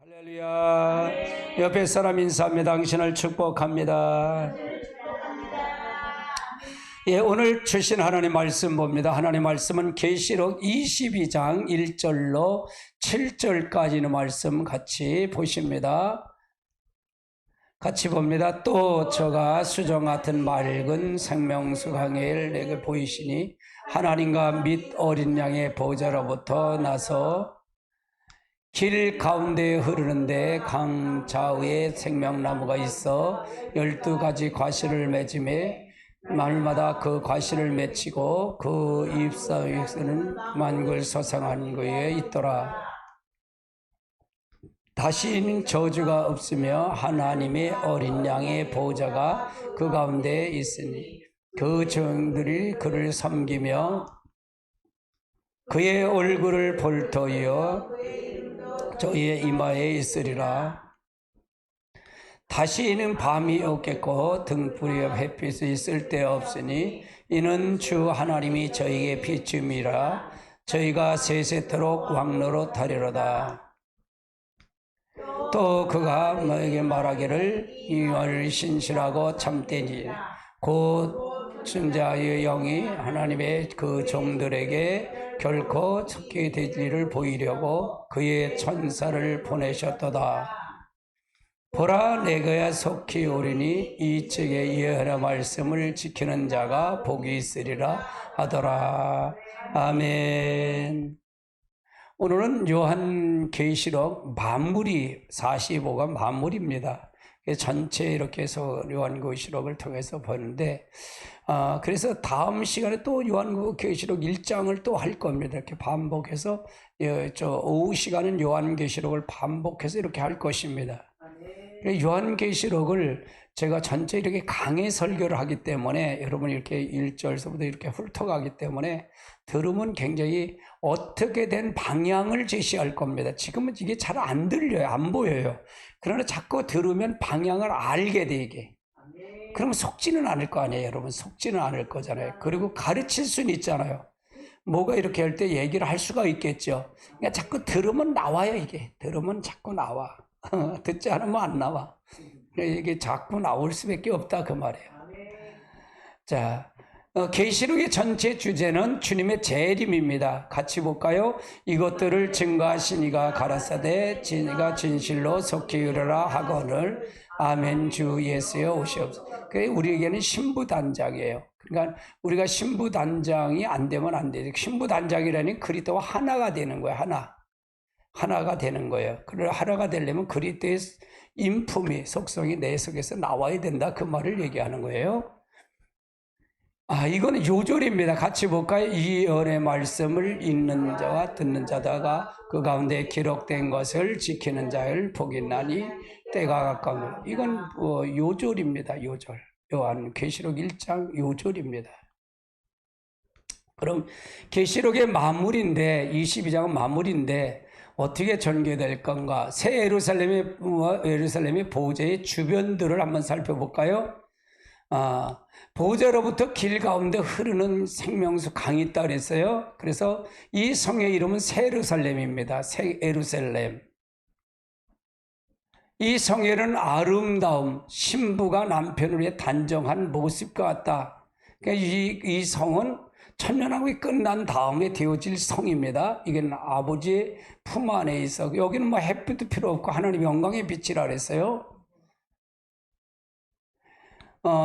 할렐루야. 옆에 사람 인사합니다. 당신을 축복합니다. 예, 오늘 주신 하나님 말씀 봅니다. 하나님 말씀은 계시록 22장 1절로 7절까지는 말씀 같이 보십니다. 같이 봅니다. 또 저가 수정 같은 맑은 생명수 강을 내게 보이시니 하나님과 및 어린 양의 보좌로부터 나서 길 가운데에 흐르는데 강 좌우에 생명나무가 있어 12가지 과실을 맺음에 마늘마다 그 과실을 맺히고 그 잎사위에서는 만글 서성한 것에 있더라. 다시는 저주가 없으며 하나님의 어린 양의 보좌가 그 가운데에 있으니 그 종들이 그를 섬기며 그의 얼굴을 볼 터이요 저희의 이마에 있으리라. 다시는 밤이 없겠고 등불이 햇빛이 쓸데없으니 이는 주 하나님이 저희에게 비춤이라. 저희가 세세토록 왕노로 타리로다. 또 그가 너에게 말하기를 이월 신실하고 참되니 곧 승자의 영이 하나님의 그 종들에게 결코 섞게 될 일을 보이려고 그의 천사를 보내셨도다. 보라, 내가 속히 오리니 이 책의 여호와 말씀을 지키는 자가 복이 있으리라 하더라. 아멘. 오늘은 요한계시록 만물이 45가 만물입니다. 전체 이렇게 해서 요한계시록을 통해서 보는데 그래서 다음 시간에 또 요한계시록 1장을 또 할 겁니다. 이렇게 반복해서 오후 시간은 요한계시록을 반복해서 이렇게 할 것입니다. 요한계시록을 제가 전체 이렇게 강의 설교를 하기 때문에 여러분이 이렇게 1절서부터 이렇게 훑어가기 때문에 들으면 굉장히 어떻게 된 방향을 제시할 겁니다. 지금은 이게 잘 안 들려요. 안 보여요. 그러나 자꾸 들으면 방향을 알게 돼, 이게. 그러면 속지는 않을 거 아니에요, 여러분. 속지는 않을 거잖아요. 그리고 가르칠 수는 있잖아요. 뭐가 이렇게 할 때 얘기를 할 수가 있겠죠. 그러니까 자꾸 들으면 나와요, 이게. 들으면 자꾸 나와. 듣지 않으면 안 나와. 이게 자꾸 나올 수밖에 없다, 그 말이에요. 자, 계시록의 전체 주제는 주님의 재림입니다. 같이 볼까요? 이것들을 증거하시니가 가라사대 진이가 진실로 속히 이르라 하거늘 아멘 주 예수여 오시옵소서. 그게 우리에게는 신부단장이에요. 그러니까 우리가 신부단장이 안 되면 안 돼요. 신부단장이라니 그리스도와 하나가 되는 거예요. 하나가 되는 거예요. 그러나 하나가 되려면 그리스도의 인품이 속성이 내 속에서 나와야 된다, 그 말을 얘기하는 거예요. 이거는 요절입니다. 같이 볼까요? 이 열의 말씀을 읽는 자와 듣는 자다가 그 가운데 기록된 것을 지키는 자를 복이 나니 때가 가까우니. 이건 요절입니다. 요절. 요한계시록 1장 요절입니다. 그럼 계시록의 마무리인데 22장은 마무리인데 어떻게 전개될 건가? 새 예루살렘의 보좌의 주변들을 한번 살펴볼까요? 보좌로부터 길 가운데 흐르는 생명수 강이 있다 그랬어요. 그래서 이 성의 이름은 새 예루살렘입니다. 새 예루살렘. 이 성에는 아름다움, 신부가 남편을 위해 단정한 모습과 같다. 그러니까 이 성은 천년왕국이 끝난 다음에 되어질 성입니다. 이게 아버지의 품 안에 있어. 여기는 뭐 햇빛도 필요 없고 하나님의 영광의 빛이라 그랬어요.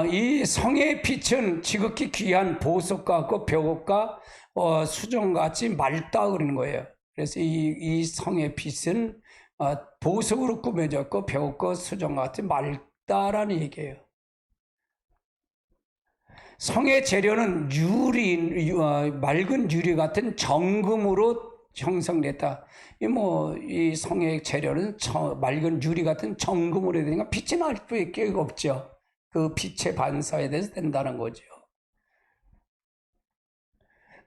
이 성의 빛은 지극히 귀한 보석과 같고 벽옥과 수정같이 맑다 그러는 거예요. 그래서 이 성의 빛은 보석으로 꾸며졌고 벽옥과 수정같이 맑다라는 얘기예요. 성의 재료는 맑은 유리 같은 정금으로 형성됐다. 이 성의 재료는 맑은 유리 같은 정금으로 되니까 빛이 날 수밖에 없죠. 그 빛의 반사에 대해서 된다는 거죠.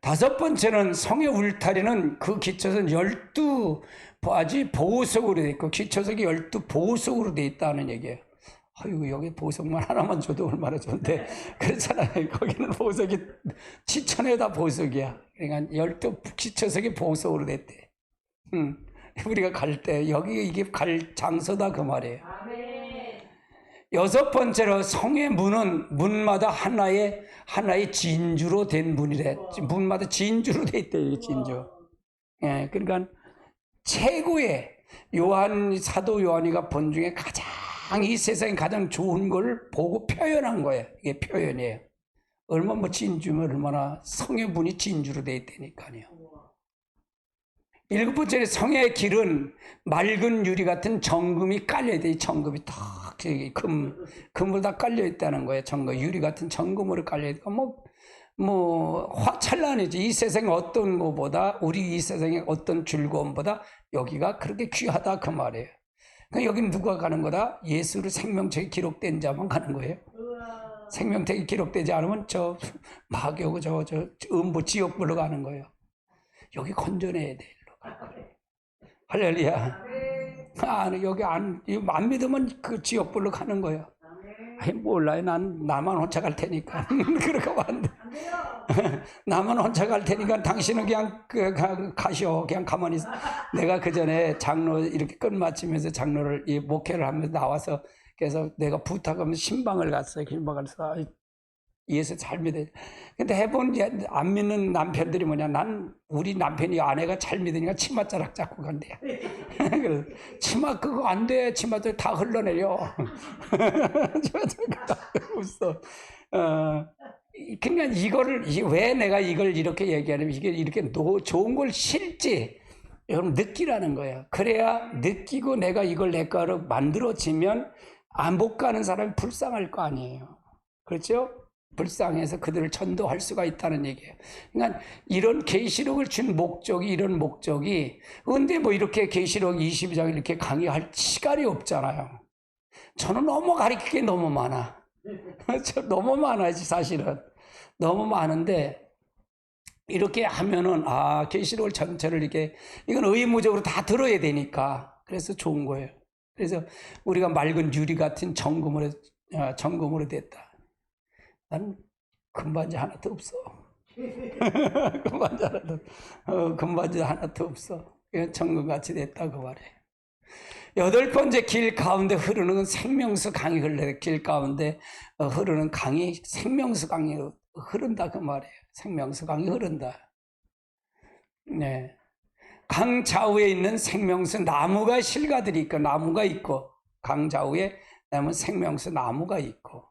다섯 번째는 성의 울타리는 그 기초선 12가지 보석으로 되어 있고 기초석이 12보석으로 되어 있다는 얘기예요. 아이고, 여기 보석만 하나만 줘도 얼마나 좋은데 그렇잖아요. 거기는 보석이 지천에다 보석이야. 그러니까 12기초석이 보석으로 됐대. 우리가 갈 때 여기 이게 갈 장소다 그 말이에요. 여섯 번째로 성의 문은 문마다 하나의 진주로 된 문이래. 문마다 진주로 돼 있대요. 진주. 예, 그러니까 최고의 사도 요한이가 본 중에 가장 이 세상에 가장 좋은 걸 보고 표현한 거예요. 이게 표현이에요. 얼마나 진주면 얼마나 성의 문이 진주로 돼 있다니까요. 일곱 번째는 성의 길은 맑은 유리 같은 정금이 깔려야 돼. 정금이 탁 금으로 다 깔려 있다는 거예요. 정금 유리 같은 정금으로 깔려 있고 찬란해지. 이 세상의 어떤 것보다 우리 이 세상의 어떤 즐거움보다 여기가 그렇게 귀하다 그 말이에요. 그러니까 여기는 누가 가는 거다? 예수로 생명책에 기록된 자만 가는 거예요. 생명책에 기록되지 않으면 저 마귀하고 저 음부 지옥불로 가는 거예요. 여기 건져내야 돼. 할렐루야. 여기 안 믿으면 그 지옥불로 가는 거예요. 아니, 몰라요. 나만 혼자 갈 테니까. 그렇게 하면 안 돼. 나만 혼자 갈 테니까 당신은 그냥 가시오. 그냥 가만히 있어. 내가 그 전에 장로 이렇게 끝마치면서 장로를 목회를 하면서 나와서 그래서 내가 부탁하면 신방을 갔어요. 신방을 가서 예수 잘 믿어요. 근데 해본 안 믿는 남편들이 뭐냐? 우리 남편이 아내가 잘 믿으니까 치맛자락 잡고 간대요. 치마 그거 안 돼. 치마들 다 흘러내려. 웃어. 그러니까 이거를 왜 내가 이걸 이렇게 얘기하냐면 이게 이렇게 좋은 걸 실제 여러분 느끼라는 거예요. 그래야 느끼고 내가 이걸 내 거로 만들어지면 못 가는 사람이 불쌍할 거 아니에요. 그렇죠? 불쌍해서 그들을 전도할 수가 있다는 얘기예요. 그러니까 이런 계시록을 준 목적이 이런 목적이 근데 이렇게 계시록 22장 이렇게 강의할 시간이 없잖아요. 저는 너무 가르칠 게 너무 많아. 너무 많아지 사실은. 너무 많은데 이렇게 하면은 계시록을 전체를 이렇게 이건 의무적으로 다 들어야 되니까 그래서 좋은 거예요. 그래서 우리가 맑은 유리 같은 정금으로 됐다. 난 금반지 하나도 없어. 금반지 하나도 없어. 정금같이 됐다 그 말이에요. 여덟 번째 길 가운데 흐르는 생명수 강이 흘러요. 길 가운데 흐르는 강이 생명수 강이 흐른다 그 말이에요. 생명수 강이 흐른다. 네. 강 좌우에 있는 생명수 나무가 실과들이 있고 나무가 있고 강 좌우에 생명수 나무가 있고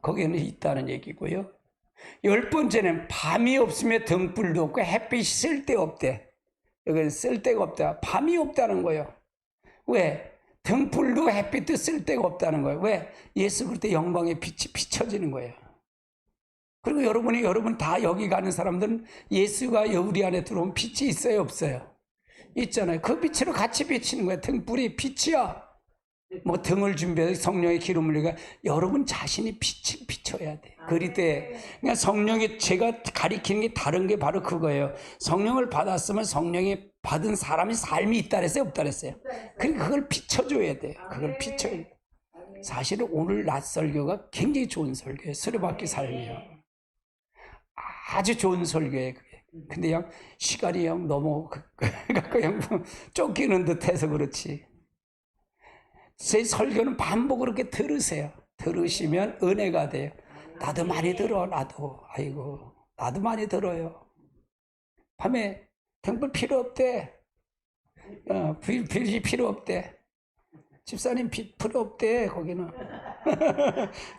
거기는 있다는 얘기고요. 열 번째는 밤이 없으면 등불도 없고 햇빛이 쓸데없대. 여기는 쓸데가 없다. 밤이 없다는 거예요. 왜? 등불도 햇빛도 쓸데가 없다는 거예요. 왜? 예수 그리스도의 영광의 빛이 비춰지는 거예요. 그리고 여러분 다 여기 가는 사람들은 예수가 우리 안에 들어오면 빛이 있어요, 없어요? 있잖아요. 그 빛으로 같이 비치는 거예요. 등불이 빛이야. 등을 준비해서 성령의 기름을 흘리니까 여러분 자신이 빛을 비춰야 돼. 그럴 때 그러니까 성령이 제가 가리키는 게 다른 게 바로 그거예요. 성령을 받았으면 성령이 받은 사람이 삶이 있다 그랬어요, 없다 그랬어요? 그러니까 그걸 비춰줘야 돼. 그걸 비춰야 돼. 사실은 오늘 낮 설교가 굉장히 좋은 설교예요. 수레바퀴 삶이에요. 아주 좋은 설교예요. 그게. 근데 그냥 시간이 그냥 너무 그냥 쫓기는 듯해서 그렇지. 제 설교는 반복 그렇게 들으세요. 들으시면 은혜가 돼요. 나도 많이 들어. 나도 많이 들어요. 밤에 등불 필요 없대. 빛이 필요 없대. 집사님 빛 필요 없대. 거기는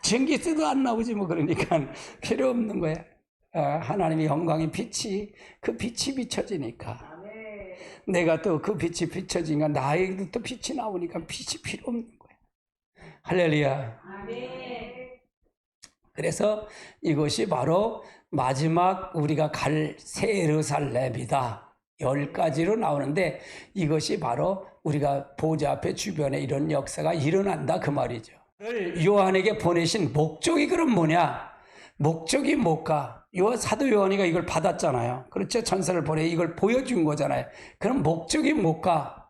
전기세도 안 나오지 그러니까 필요 없는 거야. 하나님의 영광의 빛이 그 빛이 비춰지니까 내가 또 그 빛이 비춰지니까 나에게도 또 빛이 나오니까 빛이 필요 없는 거야. 할렐루야. 그래서 이것이 바로 마지막 우리가 갈 새 예루살렘이다. 10가지로 나오는데 이것이 바로 우리가 보좌 앞에 주변에 이런 역사가 일어난다 그 말이죠. 요한에게 보내신 목적이 그럼 뭐냐? 목적이 뭘까? 사도 요한이가 이걸 받았잖아요. 그렇죠? 전서를 보내 이걸 보여준 거잖아요. 그럼 목적이 뭘까?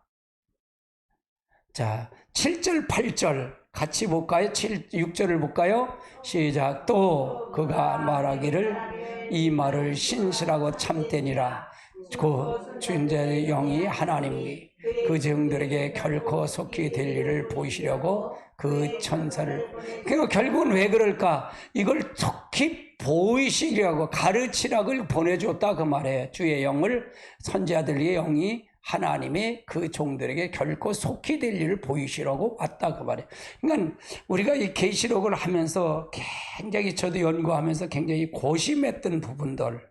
자, 7절, 8절 같이 볼까요? 6절을 볼까요? 시작. 또 그가 말하기를 이 말을 신실하고 참되니라. 그 주인자의 영이 하나님이 그 종들에게 결코 속히 될 일을 보이시려고 그 천사를. 그러니까 결국은 왜 그럴까? 이걸 속히 보이시려고 가르치라고 보내줬다 그 말이에요. 주의 영을, 선지자들의 영이 하나님이 그 종들에게 결코 속히 될 일을 보이시라고 왔다 그 말이에요. 그러니까 우리가 이 계시록을 하면서 굉장히, 저도 연구하면서 굉장히 고심했던 부분들,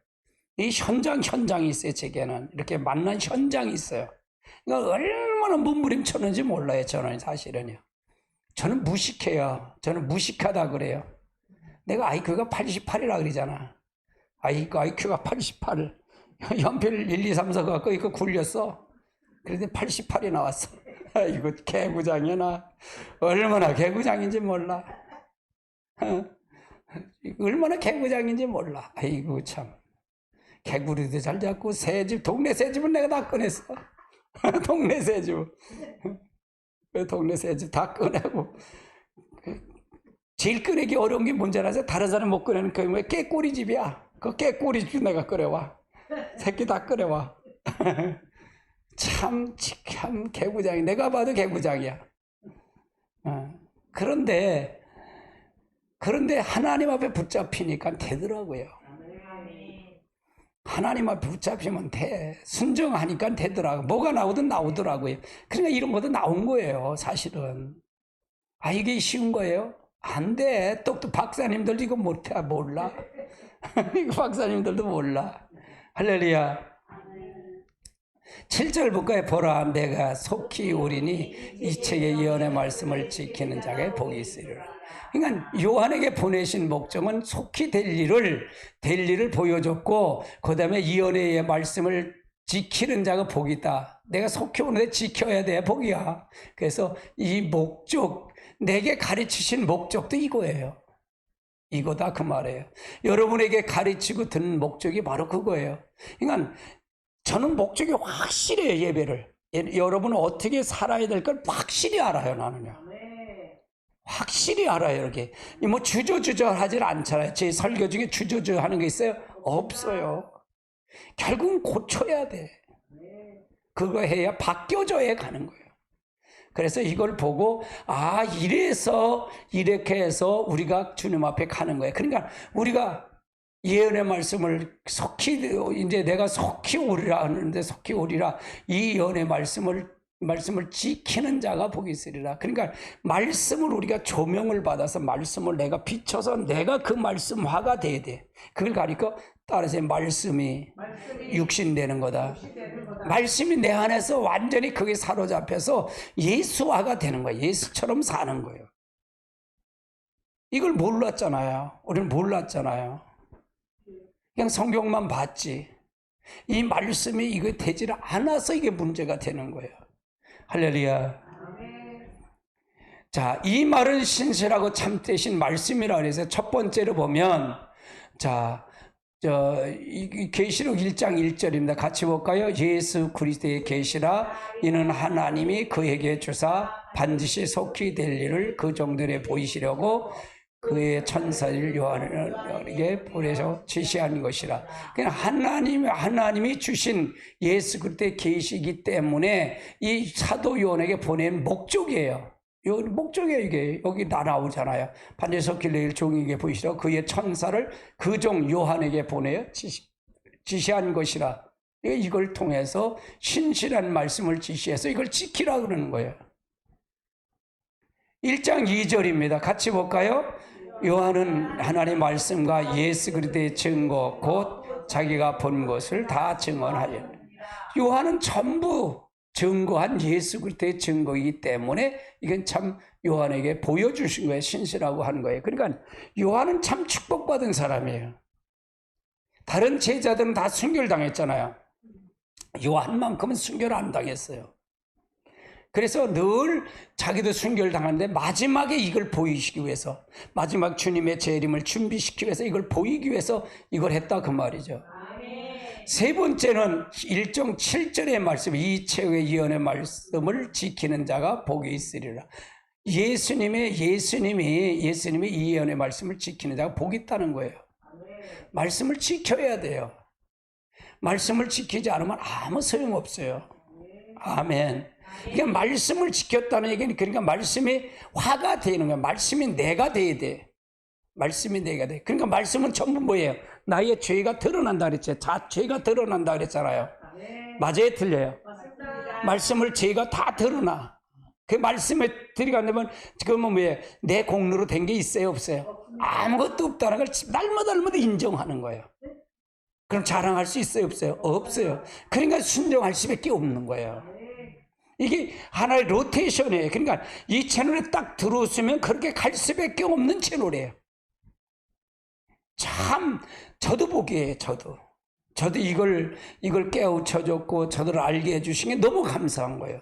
이 현장이 있어요. 제게는 이렇게 만난 현장이 있어요. 그러니까 얼마나 몸부림쳤는지 몰라요. 저는 사실은요. 저는 무식해요. 저는 무식하다 그래요. 내가 IQ가 88이라 그러잖아. IQ가 88. 연필 1, 2, 3, 4 갖고 이거 굴렸어. 그런데 88이 나왔어. 이거 개구장이야 나. 얼마나 개구장인지 몰라. 얼마나 개구장인지 몰라. 아이고 참. 개구리도 잘 잡고 새집, 동네 새집은 내가 다 꺼냈어. 동네 새집. 동네 새집 다 꺼내고. 제일 꺼내기 어려운 게 뭔지 알아서? 다른 사람 못 꺼내는 그 깨꼬리집이야. 그 깨꼬리집 내가 꺼내와. 새끼 다 꺼내와. 참 개구장이. 내가 봐도 개구장이야. 그런데 하나님 앞에 붙잡히니까 되더라고요. 하나님 앞에 붙잡히면 돼. 순종하니까 되더라고. 뭐가 나오든 나오더라고요. 그러니까 이런 것도 나온 거예요, 사실은. 이게 쉬운 거예요? 안 돼. 똑똑 박사님들도 이거 못해. 몰라. 이거 박사님들도 몰라. 할렐루야. 7절 볼까요? 보라, 내가 속히 오리니 이 책의 예언의 말씀을 지키는 자가 복이 있으리라. 그러니까 요한에게 보내신 목적은 속히 될 일을 보여줬고, 그 다음에 예언의 말씀을 지키는 자가 복이 있다. 내가 속히 오는데 지켜야 돼. 복이야. 그래서 이 목적, 내게 가르치신 목적도 이거예요. 이거다 그 말이에요. 여러분에게 가르치고 드는 목적이 바로 그거예요. 그러니까 저는 목적이 확실해요. 예배를. 여러분은 어떻게 살아야 될 걸 확실히 알아요. 나는요. 확실히 알아요. 이렇게 뭐 주저주저 하질 않잖아요. 제 설교 중에 주저주저 하는 게 있어요? 없어요. 결국은 고쳐야 돼. 그거 해야 바뀌어져야 가는 거예요. 그래서 이걸 보고 이래서 이렇게 해서 우리가 주님 앞에 가는 거예요. 그러니까 우리가 예언의 말씀을 속히, 이제 내가 속히 오리라 하는데, 속히 오리라, 이 예언의 말씀을 지키는 자가 복이 있으리라. 그러니까 말씀을 우리가 조명을 받아서 말씀을 내가 비춰서 내가 그 말씀화가 돼야 돼. 그걸 가리켜 따라서 말씀이 육신되는 거다. 말씀이 내 안에서 완전히 그게 사로잡혀서 예수화가 되는 거야. 예수처럼 사는 거예요. 이걸 몰랐잖아요. 우리는 몰랐잖아요. 그냥 성경만 봤지. 이 말씀이 이거 되질 않아서 이게 문제가 되는 거예요. 할렐루야. 자, 이 말은 신실하고 참되신 말씀이라 그래서 첫 번째로 보면, 이 계시록 1장 1절입니다. 같이 볼까요? 예수 그리스도의 계시라, 이는 하나님이 그에게 주사 반드시 속히 될 일을 그 종들에 보이시려고 그의 천사를 요한에게 보내서 지시한 것이라. 그냥 하나님이 주신 예수 그리스도의 계시이기 때문에 이 사도 요한에게 보낸 목적이에요. 목적이에요. 이게 여기 나오잖아요. 반드시 속히 될 종에게 보이시라고 그의 천사를 그 종 요한에게 보내어 지시한 것이라. 이걸 통해서 신실한 말씀을 지시해서 이걸 지키라 그러는 거예요. 1장 2절입니다. 같이 볼까요? 요한은 하나님의 말씀과 예수 그리스도의 증거 곧 자기가 본 것을 다 증언하였다. 요한은 전부 증거한 예수 그리스도의 증거이기 때문에 이건 참 요한에게 보여주신 거예요. 신실하고 하는 거예요. 그러니까 요한은 참 축복받은 사람이에요. 다른 제자들은 다 순결당했잖아요. 요한만큼은 순결 안 당했어요. 그래서 늘 자기도 순결당하는데 마지막에 이걸 보이시기 위해서, 마지막 주님의 재림을 준비시키기 위해서 이걸 보이기 위해서 이걸 했다 그 말이죠. 세 번째는 1장 7절의 말씀, 이 책의 예언의 말씀을 지키는 자가 복이 있으리라. 예수님이 이 예언의 말씀을 지키는 자가 복이 있다는 거예요. 말씀을 지켜야 돼요. 말씀을 지키지 않으면 아무 소용없어요. 아멘. 그러니까 말씀을 지켰다는 얘기는 그러니까 말씀이 화가 되는 거야. 말씀이 내가 돼야 돼. 말씀이 내가 돼. 그러니까 말씀은 전부 뭐예요? 나의 죄가 드러난다 그랬죠. 죄가 드러난다 그랬잖아요. 맞아요, 틀려요? 말씀을 죄가 다 드러나. 그 말씀에 들어가면 그러면 뭐예요? 내 공로로 된 게 있어요, 없어요? 아무것도 없다는 걸 날마다 인정하는 거예요. 그럼 자랑할 수 있어요, 없어요? 없어요. 그러니까 순종할 수밖에 없는 거예요. 이게 하나의 로테이션이에요. 그러니까 이 채널에 딱 들어오시면 그렇게 갈 수밖에 없는 채널이에요. 참 저도 보기에 저도 이걸 깨우쳐줬고 저를 알게 해주신 게 너무 감사한 거예요.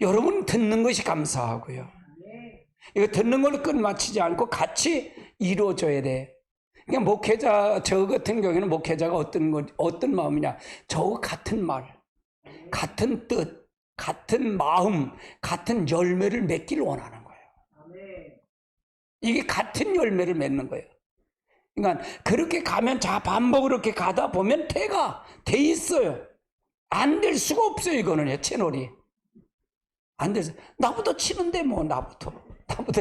여러분 듣는 것이 감사하고요. 이거 듣는 걸로 끝마치지 않고 같이 이루어져야 돼. 그러니까 목회자 저 같은 경우에는 목회자가 어떤 마음이냐? 저 같은 말, 같은 뜻, 같은 마음, 같은 열매를 맺기를 원하는 거예요. 이게 같은 열매를 맺는 거예요. 그러니까 그렇게 가면 반복으로 이렇게 가다 보면 돼가 돼 있어요. 안 될 수가 없어요. 이거는 채널이 안 돼서 나부터 치는데 뭐 나부터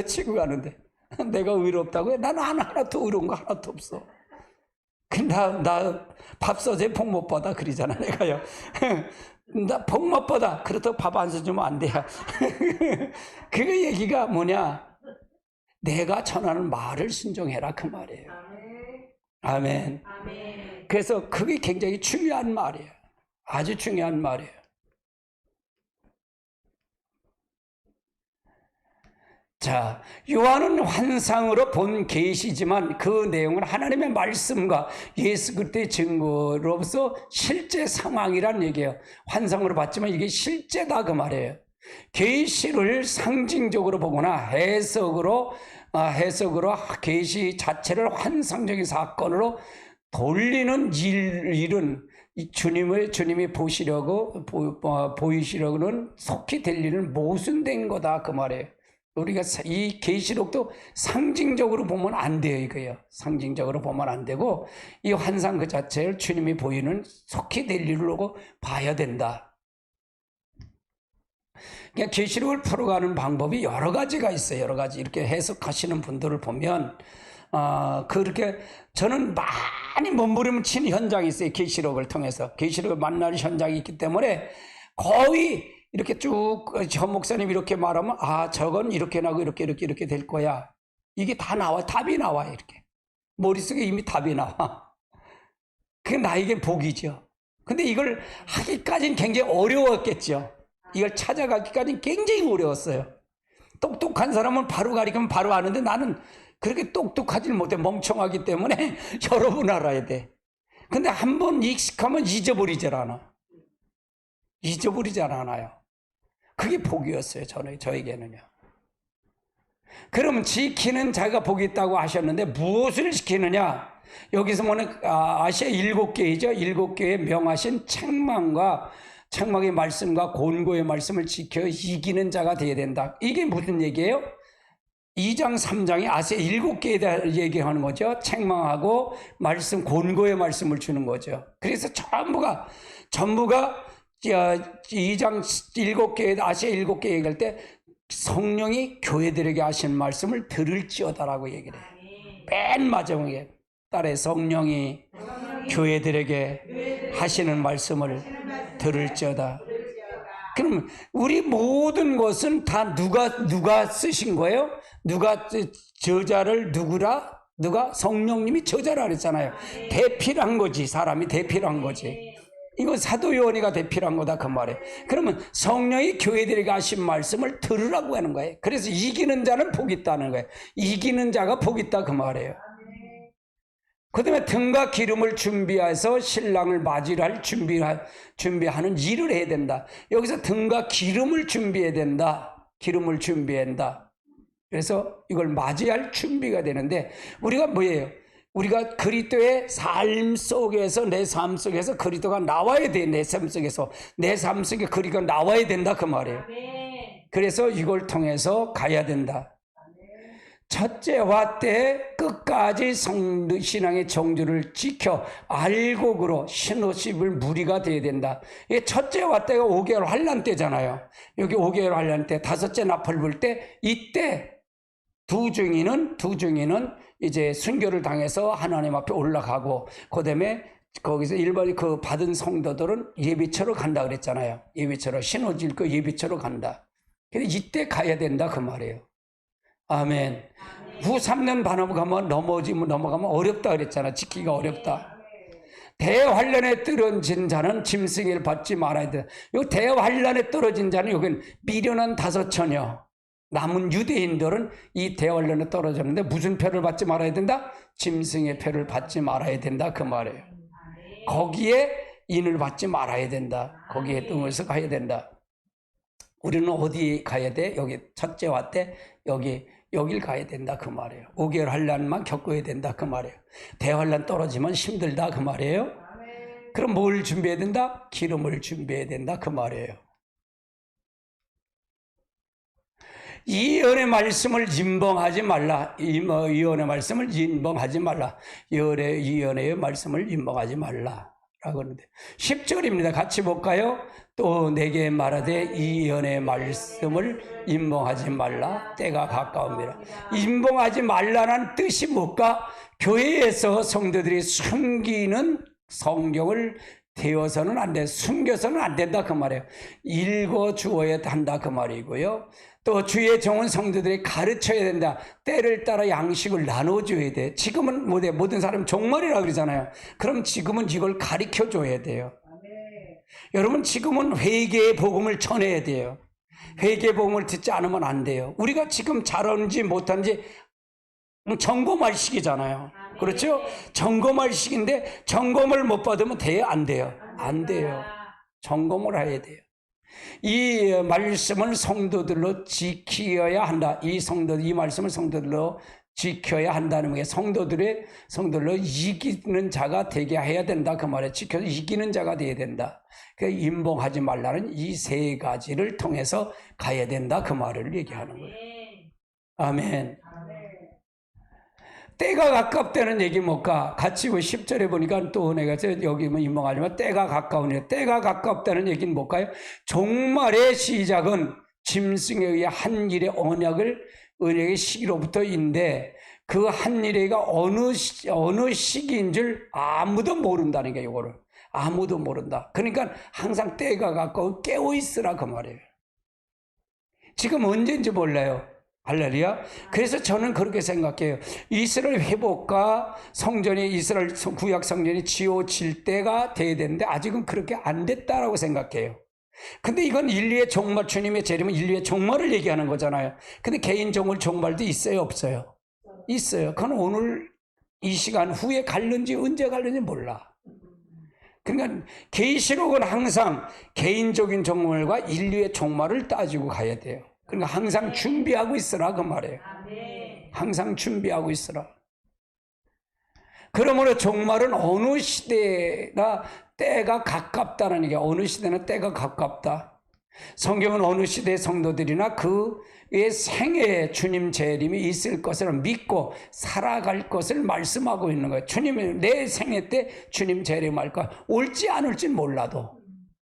치고 가는데 내가 의롭다고요? 나는 하나도 의로운 거 하나도 없어. 나 밥솥에 복 못 받아 그러잖아 내가요. 나 복 못 받아. 그렇다고 밥 안 사주면 안 돼요. 그 얘기가 뭐냐? 내가 전하는 말을 순종해라 그 말이에요. 아멘. 그래서 그게 굉장히 중요한 말이에요. 아주 중요한 말이에요. 자, 요한은 환상으로 본 계시지만 그 내용은 하나님의 말씀과 예수 그리스도의 증거로서 실제 상황이란 얘기예요. 환상으로 봤지만 이게 실제다 그 말이에요. 계시를 상징적으로 보거나 해석으로 계시 자체를 환상적인 사건으로 돌리는 일은 주님이 보이시려고는 속히 될 일은 모순된 거다 그 말이에요. 우리가 이 계시록도 상징적으로 보면 안 돼요 이거예요. 상징적으로 보면 안 되고 이 환상 그 자체를 주님이 보이는 속히 될 일로 봐야 된다. 그러니까 계시록을 풀어가는 방법이 여러 가지가 있어요. 여러 가지 이렇게 해석하시는 분들을 보면 그렇게 저는 많이 몸부림치는 현장이 있어요. 계시록을 통해서 계시록을 만나는 현장이 있기 때문에 거의 이렇게 쭉 전 목사님 이렇게 말하면 저건 이렇게 나고 이렇게 될 거야. 이게 다 나와. 답이 나와 이렇게. 머릿속에 이미 답이 나와. 그게 나에게 복이죠. 근데 이걸 하기까지는 굉장히 어려웠겠죠. 이걸 찾아가기까지는 굉장히 어려웠어요. 똑똑한 사람은 바로 가리키면 바로 아는데 나는 그렇게 똑똑하지 못해. 멍청하기 때문에 여러분 알아야 돼. 근데 한번 익숙하면 잊어버리질 않아요. 그게 복이었어요. 저에게는요. 그러면 지키는 자가 복이 있다고 하셨는데 무엇을 지키느냐? 여기서 보면 아시아 7개이죠. 7개의 명하신 책망의 말씀과 권고의 말씀을 지켜 이기는 자가 되어야 된다. 이게 무슨 얘기예요? 2장 3장이 아시아 7개에 대해 얘기하는 거죠. 책망하고 말씀, 권고의 말씀을 주는 거죠. 그래서 전부가 2장 7개, 아시아 7개 얘기할 때 성령이 교회들에게 하신 말씀을 들을지어다라고 얘기를 해요. 맨 마지막에 딸의 성령이 교회들에게 하시는 말씀을 들을지어다. 그럼 우리 모든 것은 다 누가 쓰신 거예요? 누가 저자를 누가 성령님이 저자라 그랬잖아요. 대필한 거지. 사람이 대필한 거지. 이건 사도 요한이가 대필한 거다 그 말이에요. 그러면 성령이 교회들에게 하신 말씀을 들으라고 하는 거예요. 그래서 이기는 자는 복이 있다는 거예요. 이기는 자가 복이 있다 그 말이에요. 그 다음에 등과 기름을 준비해서 신랑을 맞이할 준비하는 일을 해야 된다. 여기서 등과 기름을 준비해야 된다. 기름을 준비한다. 그래서 이걸 맞이할 준비가 되는데 우리가 뭐예요? 우리가 그리스도의 삶 속에서 내 삶 속에서 그리스도가 나와야 돼. 내 삶 속에서 내 삶 속에 그리스도가 나와야 된다 그 말이에요. 그래서 이걸 통해서 가야 된다. 첫째 화 때 끝까지 신앙의 정주를 지켜 알곡으로 신호십을 무리가 돼야 된다. 이게 첫째 화 때가 5개월 환란 때잖아요. 여기 5개월 환란 때, 다섯째 나팔 불 때, 이때 두 증인은 이제 순교를 당해서 하나님 앞에 올라가고, 그 다음에 거기서 일반이 그 받은 성도들은 예비처로 간다 그랬잖아요. 예비처로 신호질 그 예비처로 간다. 근데 이때 가야 된다 그 말이에요. 아멘. 후 3년 반 가면 넘어가면 어렵다 그랬잖아. 지키기가 어렵다. 대환란에 떨어진 자는 짐승을 받지 말아야 돼. 요 대환란에 떨어진 자는 여긴 미련한 5처녀. 남은 유대인들은 이 대환란에 떨어졌는데 무슨 표를 받지 말아야 된다? 짐승의 표를 받지 말아야 된다 그 말이에요. 거기에 인을 받지 말아야 된다. 거기에 등에서 가야 된다. 우리는 어디 가야 돼? 여기 첫째 화 때 여길 가야 된다 그 말이에요. 5개월 환란만 겪어야 된다 그 말이에요. 대환란 떨어지면 힘들다 그 말이에요. 그럼 뭘 준비해야 된다? 기름을 준비해야 된다 그 말이에요. 이 예언의 말씀을 임봉하지 말라. 이 예언의 말씀을 임봉하지 말라. 이 예언의 말씀을 임봉하지 말라 라고 하는데 10절입니다. 같이 볼까요? 또 내게 말하되 이 예언의 말씀을 임봉하지 말라. 때가 가까웁니다. 임봉하지 말라는 뜻이 뭘까? 교회에서 성도들이 숨기는 성경을 되어서는 안 돼. 숨겨서는 안 된다 그 말이에요. 읽어 주어야 한다 그 말이고요. 또 주의 종은 성도들이 가르쳐야 된다. 때를 따라 양식을 나눠줘야 돼. 지금은 모든 사람 종말이라고 그러잖아요. 그럼 지금은 이걸 가르쳐줘야 돼요. 여러분 지금은 회개의 복음을 전해야 돼요. 회개의 복음을 듣지 않으면 안 돼요. 우리가 지금 잘하는지 못하는지 점검할 시기잖아요. 그렇죠? 점검할 시기인데 점검을 못 받으면 돼요? 안 돼요? 안 돼요. 점검을 해야 돼요. 이 말씀을 성도들로 지켜야 한다. 이 말씀을 성도들로 지켜야 한다는 게 성도들로 이기는 자가 되게 해야 된다. 그 말에 지켜서 이기는 자가 되어야 된다. 그 임봉하지 말라는 이 3가지를 통해서 가야 된다. 그 말을 얘기하는 거예요. 아멘. 때가 가깝다는 얘기 뭘까? 같이 10절에 보니까 또 내가 여기 임봉하지만 때가 가까우니 때가 가깝다는 얘기는 뭘까요? 종말의 시작은 짐승에 의해 한 일의 언약의 시기로부터인데 그 한 일의가 어느 시기인 줄 아무도 모른다는 게 이거를 아무도 모른다. 그러니까 항상 때가 가까워 깨어 있으라 그 말이에요. 지금 언제인지 몰라요. 할렐루야. 그래서 저는 그렇게 생각해요. 이스라엘 회복과 이스라엘 구약 성전이 지어질 때가 돼야 되는데 아직은 그렇게 안 됐다라고 생각해요. 근데 이건 인류의 종말, 주님의 재림은 인류의 종말을 얘기하는 거잖아요. 근데 개인 종말도 있어요, 없어요? 있어요. 그건 오늘 이 시간 후에 갈는지 언제 갈는지 몰라. 그러니까 계시록은 항상 개인적인 종말과 인류의 종말을 따지고 가야 돼요. 그러니까 항상 준비하고 있으라 그 말이에요. 항상 준비하고 있으라. 그러므로 종말은 어느 시대가 때가 가깝다는 얘기야. 어느 시대나 때가 가깝다. 성경은 어느 시대의 성도들이나 그의 생애에 주님 재림이 있을 것을 믿고 살아갈 것을 말씀하고 있는 거예요. 주님이 내 생애 때 주님 재림할 거야. 올지 안 올지는 몰라도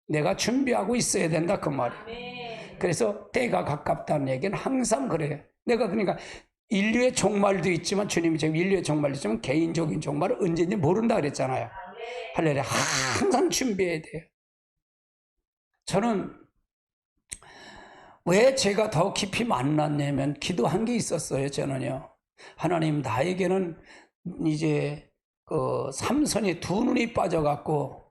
내가 준비하고 있어야 된다 그 말이에요. 그래서 때가 가깝다는 얘기는 항상 그래요. 내가 그러니까 인류의 종말도 있지만 주님이 지금 인류의 종말도 있지만 개인적인 종말은 언제인지 모른다 그랬잖아요. 할렐루야. 항상 준비해야 돼요. 저는 왜 제가 더 깊이 만났냐면 기도한 게 있었어요. 저는요. 하나님 나에게는 이제 삼손이 두 눈이 빠져갖고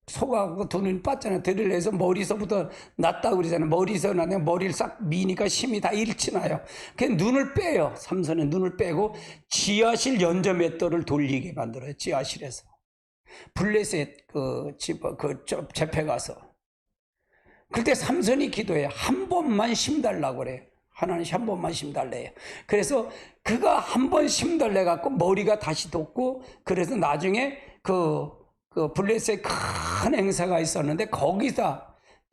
속하고 두 눈이 빠졌잖아요. 들을래서 머리서부터 났다고 그러잖아요. 머리서 나면 머리를 싹 미니까 힘이 다 일치나요. 그래서 눈을 빼요. 삼손의 눈을 빼고 지하실 연저맷돌을 돌리게 만들어요. 지하실에서. 블레셋 재패 가서. 그때 삼손이 기도해요. 한 번만 힘달라고 그래요. 하나님 한 번만 힘달래요. 그래서 그가 한 번 힘달래 갖고 머리가 다시 돋고 그래서 나중에 그 블레셋 큰 행사가 있었는데 거기서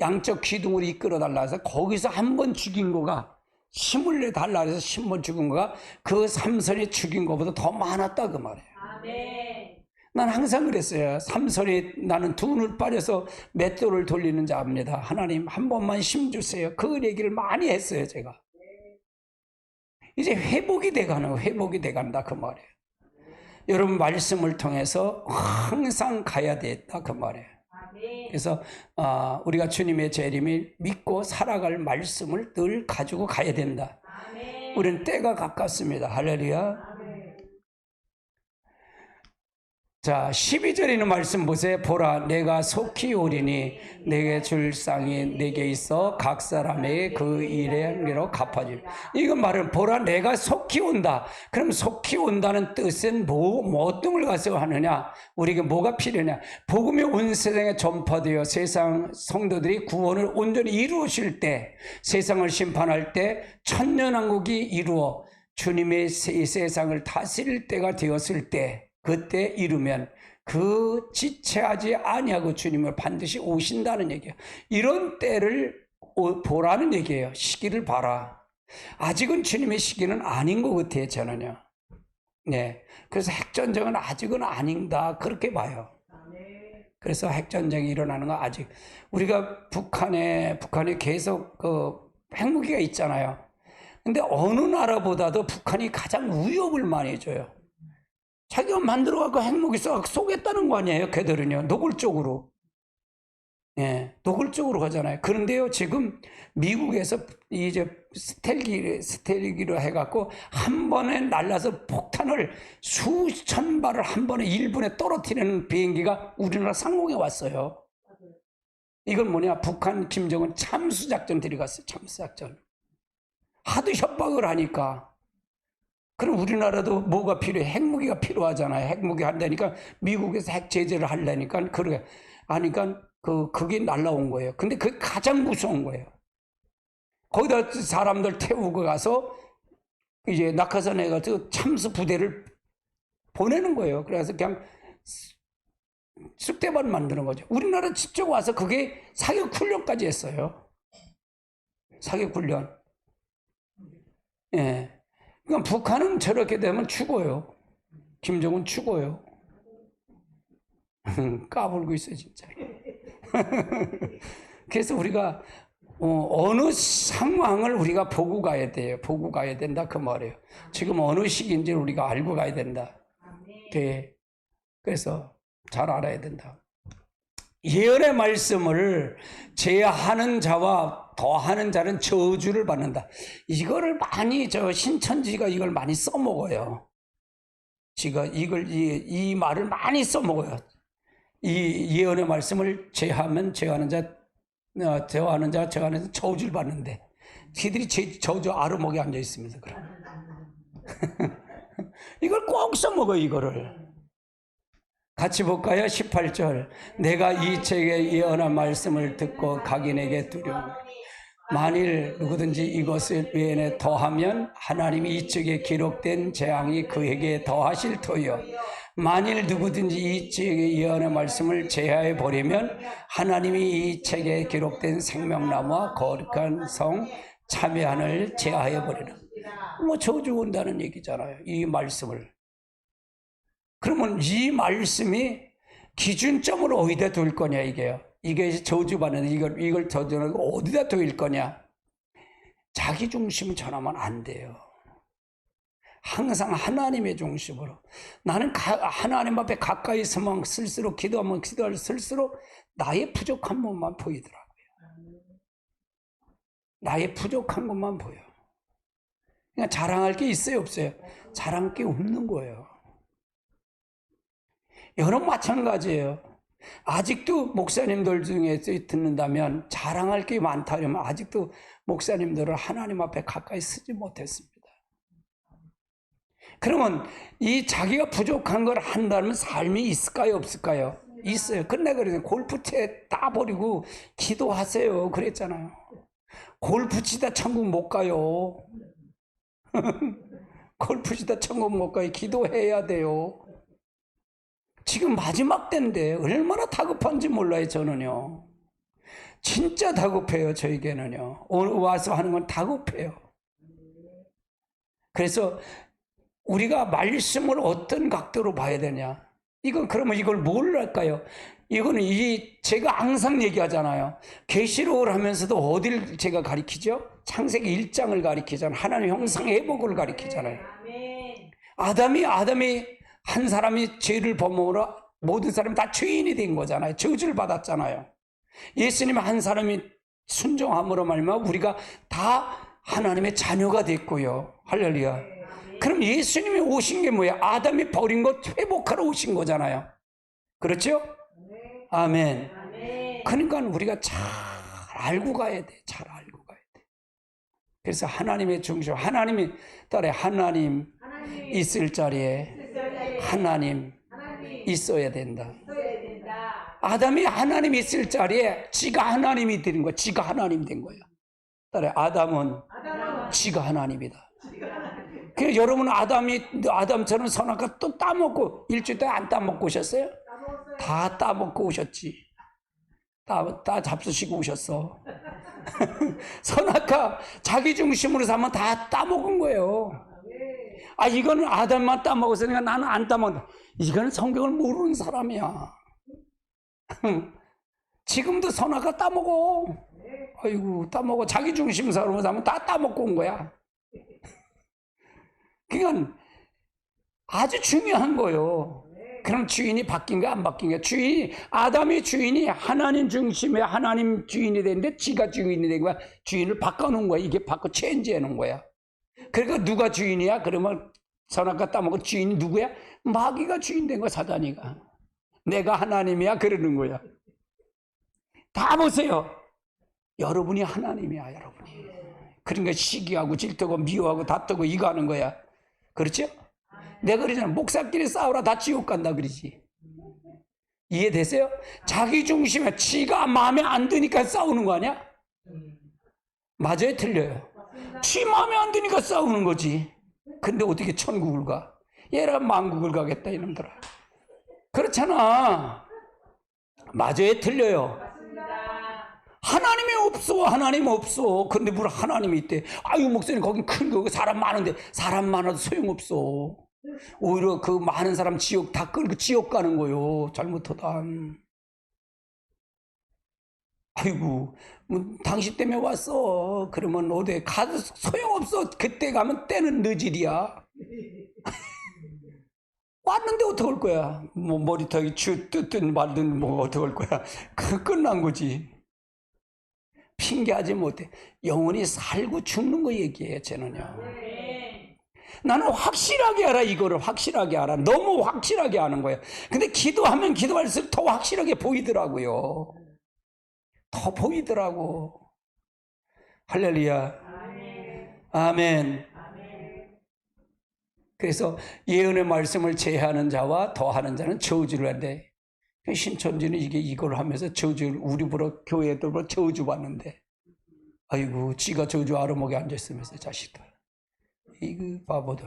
양쪽 기둥으로 이끌어 달라서 거기서 한 번 죽인 거가 힘을 내 달라 해서 심어 죽은 거가 그 삼손이 죽인 것보다 더 많았다 그 말이에요. 아멘. 난 항상 그랬어요. 삼손이 나는 두 눈 빠져서 맷돌을 돌리는 자입니다. 하나님 한 번만 힘 주세요. 그 얘기를 많이 했어요 제가. 이제 회복이 돼간다 그 말이에요. 여러분 말씀을 통해서 항상 가야 되겠다 그 말이에요. 그래서 우리가 주님의 재림을 믿고 살아갈 말씀을 늘 가지고 가야 된다. 우리는 때가 가깝습니다. 할렐루야. 자, 12절에 있는 말씀 보세요. 보라, 내가 속히 오리니 내게 줄 쌍이 내게 있어 각 사람에게 그 일의 행위로 갚아줄. 이건 말은 보라, 내가 속히 온다. 그럼 속히 온다는 뜻은 어떤 걸 가서 하느냐? 우리에게 뭐가 필요하냐? 복음이 온 세상에 전파되어 세상 성도들이 구원을 온전히 이루실 때, 세상을 심판할 때 천년왕국이 이루어 주님의 세상을 다스릴 때가 되었을 때, 그때 이루면 그 지체하지 아니하고 주님을 반드시 오신다는 얘기예요. 이런 때를 보라는 얘기예요. 시기를 봐라. 아직은 주님의 시기는 아닌 것 같아요, 저는요. 네. 그래서 핵전쟁은 아직은 아닌다. 그렇게 봐요. 그래서 핵전쟁이 일어나는 건 아직, 우리가 북한에 계속 핵무기가 있잖아요. 근데 어느 나라보다도 북한이 가장 위협을 많이 줘요. 자기가 만들어갖고 핵무기 쏘겠다는 거 아니에요, 걔들은요. 노골적으로. 예, 노골적으로 가잖아요. 그런데요, 지금 미국에서 이제 스텔기로 해갖고 한 번에 날라서 폭탄을 수천 발을 한 번에 1분에 떨어뜨리는 비행기가 우리나라 상공에 왔어요. 이건 뭐냐? 북한 김정은 참수작전 들어갔어요, 참수작전. 하도 협박을 하니까. 그럼 우리나라도 뭐가 필요해? 핵무기가 필요하잖아요. 핵무기 한다니까 미국에서 핵 제재를 하려니까 그래 하니까 그게 날라온 거예요. 근데 그게 가장 무서운 거예요. 거기다 사람들 태우고 가서 이제 낙하산에 가서 참수 부대를 보내는 거예요. 그래서 그냥 쑥대밭 만드는 거죠. 우리나라 직접 와서 그게 사격 훈련까지 했어요. 사격 훈련. 예. 그러니까 북한은 저렇게 되면 죽어요. 김정은 죽어요. 까불고 있어요, 진짜. 그래서 우리가 어느 상황을 우리가 보고 가야 돼요. 보고 가야 된다 그 말이에요. 지금 어느 시기인지 우리가 알고 가야 된다. 네. 그래서 잘 알아야 된다. 예언의 말씀을 제하는 자와 더하는 자는 저주를 받는다. 이거를 많이 신천지가 이걸 많이 써먹어요. 이 말을 많이 써먹어요. 이 예언의 말씀을 제하면 제하는 자, 제하는 자 저주를 받는데, 걔들이 저주 아르목에 앉아 있으면서 그래. 이걸 꼭 써먹어요, 이거를. 같이 볼까요? 18절. 내가 이 책의 예언한 말씀을 듣고 각인에게 두려워. 만일 누구든지 이것을 외에 더하면 하나님이 이 책에 기록된 재앙이 그에게 더하실 터이요. 만일 누구든지 이 책의 예언의 말씀을 제하해 버리면 하나님이 이 책에 기록된 생명나무와 거룩한 성 참여한을 제하해 버리는. 뭐 저주 온다는 얘기잖아요. 이 말씀을. 그러면 이 말씀이 기준점을 어디다 둘 거냐 이게요. 이게 저주받는 이걸 저주는 어디다 둘 거냐. 자기 중심을 전하면 안 돼요. 항상 하나님의 중심으로. 나는 하나님 앞에 가까이 있으면 쓸수록 기도하면 쓸수록 나의 부족한 것만 보이더라고요. 나의 부족한 것만 보여. 그냥 자랑할 게 있어요, 없어요? 자랑할 게 없는 거예요. 여러분 마찬가지예요. 아직도 목사님들 중에 듣는다면 자랑할 게 많다 그러면 아직도 목사님들을 하나님 앞에 가까이 쓰지 못했습니다. 그러면 이 자기가 부족한 걸 한다면 삶이 있을까요, 없을까요? 있어요. 근데 그래서 골프채 다 버리고 기도하세요 그랬잖아요. 골프 치다 천국 못 가요. 골프 치다 천국 못 가요. 기도해야 돼요. 지금 마지막 때인데 얼마나 다급한지 몰라요, 저는요. 진짜 다급해요, 저에게는요. 오늘 와서 하는 건 다급해요. 그래서 우리가 말씀을 어떤 각도로 봐야 되냐? 이건 그러면 이걸 뭘 할까요? 이거는 제가 항상 얘기하잖아요. 계시록을 하면서도 어딜 제가 가리키죠? 창세기 1장을 가리키잖아요. 하나님 형상 회복을 가리키잖아요. 아담이 한 사람이 죄를 범함으로 모든 사람이 다 죄인이 된 거잖아요. 저주를 받았잖아요. 예수님 한 사람이 순종함으로 말미암아 우리가 다 하나님의 자녀가 됐고요. 할렐루야. 그럼 예수님이 오신 게 뭐예요? 아담이 버린 것 회복하러 오신 거잖아요. 그렇죠? 아멘. 그러니까 우리가 잘 알고 가야 돼. 잘 알고 가야 돼. 그래서 하나님의 중심, 하나님이 따라 하나님 있을 자리에 하나님 있어야 된다. 아담이 하나님 있을 자리에 지가 하나님이 된 거야. 지가 하나님 된 거야. 따라 아담은 지가 하나님이다. 그래서 여러분 아담처럼 선악과 또 따먹고 일주일 동안 안 따먹고 오셨어요? 다 따먹고 오셨지. 다 잡수시고 오셨어. 선악과 자기 중심으로 사면 다 따먹은 거예요. 이거는 아담만 따먹었으니까 나는 안 따먹는다. 이거는 성경을 모르는 사람이야. 지금도 선악과 따먹어. 아이고, 따먹어. 자기 중심으로 사면 다 따먹고 온 거야. 그러니까 아주 중요한 거예요. 그럼 주인이 바뀐가 안 바뀐가? 아담의 주인이 하나님 중심에 하나님 주인이 됐는데 지가 주인이 된 거야. 주인을 바꿔놓은 거야. 이게 체인지해 놓은 거야. 그러니까 누가 주인이야? 그러면 선악과 따먹은 주인이 누구야? 마귀가 주인 된 거야. 사단이가. 내가 하나님이야 그러는 거야. 다 보세요. 여러분이 하나님이야. 여러분이. 그러니까 시기하고 질투하고 미워하고 다투고 이거 하는 거야. 그렇죠? 내가 그러잖아. 목사끼리 싸우라 다 지옥 간다 그러지. 이해되세요? 자기 중심에 지가 마음에 안 드니까 싸우는 거 아니야? 맞아요? 틀려요? 지 마음에 안 드니까 싸우는 거지. 근데 어떻게 천국을 가? 얘라 만국을 가겠다 이놈들아. 그렇잖아. 맞아요? 틀려요? 하나님 없어. 근데 뭘 하나님이 있대. 아유, 목사님, 거긴 큰 거, 사람 많은데, 사람 많아도 소용없어. 오히려 그 많은 사람 다 끌고 지옥 가는 거요. 잘못하다. 아이고, 뭐, 당신 때문에 왔어. 그러면 어디 가도 소용없어. 그때 가면 때는 늦으리야. 왔는데 어떡할 거야? 뭐, 머리털이 뜯든 말든 뭐, 어떡할 거야? 끝난 거지. 핑계하지 못해. 영원히 살고 죽는 거 얘기해요, 저는요. 나는 확실하게 알아, 이거를 확실하게 알아. 너무 확실하게 아는 거예요. 근데 기도하면 기도할수록 더 확실하게 보이더라고요. 더 보이더라고. 할렐루야. 아멘. 그래서 예언의 말씀을 제하는 자와 더하는 자는 저주를 한대. 신천지는 이걸 하면서 저주를 우리 보러 교회들 보러 저주 받는데, 아이고 지가 저주 아르목에 앉아있으면서 자식들, 이거 바보들.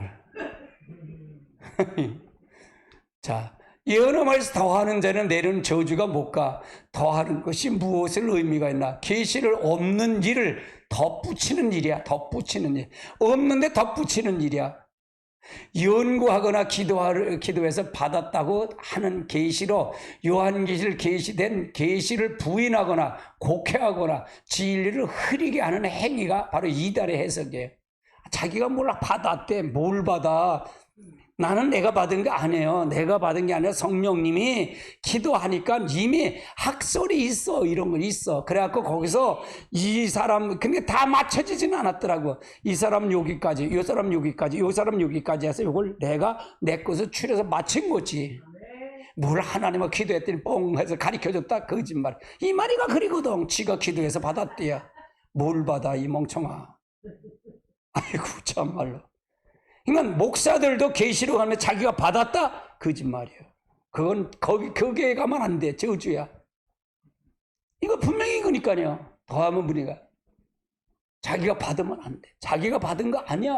자, 예언의 말씀 더하는 자는 내는 저주가 못 가. 더하는 것이 무엇을 의미가 있나? 계시를 없는 일을 덧붙이는 일이야. 덧붙이는 일. 없는데 덧붙이는 일이야. 연구하거나 기도해서 받았다고 하는 계시로 요한계시를 계시된 계시를 부인하거나 곡해하거나 진리를 흐리게 하는 행위가 바로 이달의 해석이에요. 자기가 뭘 받았대. 뭘 받아? 나는 내가 받은 게 아니에요. 내가 받은 게 아니라 성령님이 기도하니까 이미 학설이 있어. 이런 건 있어. 그래갖고 거기서 이 사람, 근데 다 맞춰지지는 않았더라고. 이 사람 여기까지, 이 사람 여기까지, 이 사람 여기까지 해서 이걸 내가 내 것을 추려서 맞춘 거지. 뭘 하나님과 기도했더니 뻥 해서 가르쳐줬다. 거짓말. 이 말이가 그리거든. 지가 기도해서 받았대야. 뭘 받아, 이 멍청아. 아이고, 참말로. 그러니까 목사들도 계시록 하면 자기가 받았다? 거짓말이에요. 그건 거기에 가면 안 돼. 저주야. 이거 분명히 이거니까요. 더하면 무리가. 자기가 받으면 안 돼. 자기가 받은 거 아니야.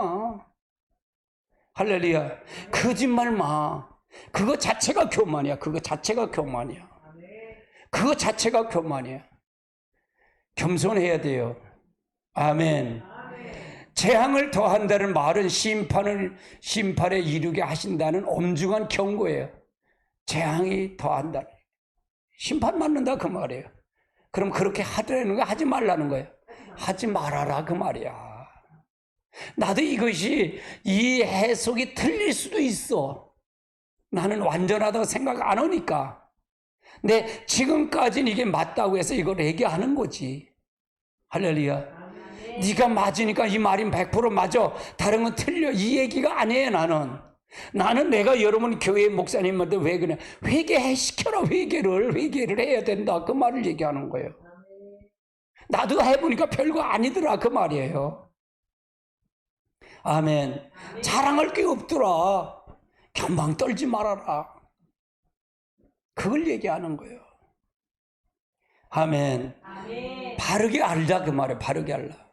할렐루야. 거짓말 마. 그거 자체가 교만이야. 그거 자체가 교만이야. 그거 자체가 교만이야. 겸손해야 돼요. 아멘. 재앙을 더한다는 말은 심판에 이르게 하신다는 엄중한 경고예요. 재앙이 더한다. 심판 받는다 그 말이에요. 그럼 그렇게 하더라는 거 하지 말라는 거예요. 하지 말아라 그 말이야. 나도 이것이 이 해석이 틀릴 수도 있어. 나는 완전하다고 생각 안 하니까. 근데 지금까지는 이게 맞다고 해서 이걸 얘기하는 거지. 할렐루야. 네가 맞으니까 이 말이 100% 맞아. 다른 건 틀려. 이 얘기가 아니에요. 나는 내가 여러분 교회 목사님한테 왜 그래? 회개시켜라. 회개를 해야 된다. 그 말을 얘기하는 거예요. 나도 해보니까 별거 아니더라. 그 말이에요. 아멘. 자랑할 게 없더라. 견방 떨지 말아라. 그걸 얘기하는 거예요. 아멘. 바르게 알자 그 말이에요. 바르게 알라.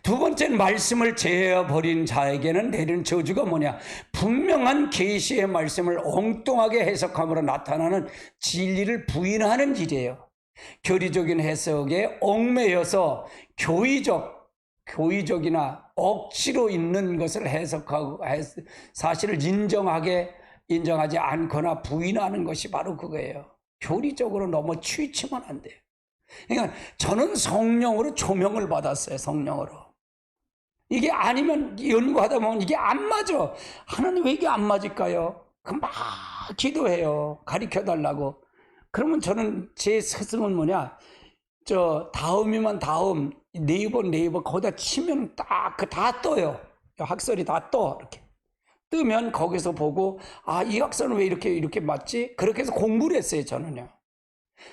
두 번째는 말씀을 제어버린 자에게는 내리는 저주가 뭐냐? 분명한 계시의 말씀을 엉뚱하게 해석함으로 나타나는 진리를 부인하는 일이에요. 교리적인 해석에 얽매여서 교의적이나 억지로 있는 것을 해석하고 사실을 인정하지 않거나 부인하는 것이 바로 그거예요. 교리적으로 너무 치우치면 안 돼요. 그러니까 저는 성령으로 조명을 받았어요. 성령으로. 이게 아니면 연구하다 보면 이게 안 맞아. 하나님 왜 이게 안 맞을까요? 그 막 기도해요. 가르쳐달라고. 그러면 저는 제 스승은 뭐냐? 다음이면 다음, 네이버 거기다 치면 딱 다 떠요. 학설이 다 떠. 이렇게. 뜨면 거기서 보고, 이 학설은 왜 이렇게 맞지? 그렇게 해서 공부를 했어요, 저는요.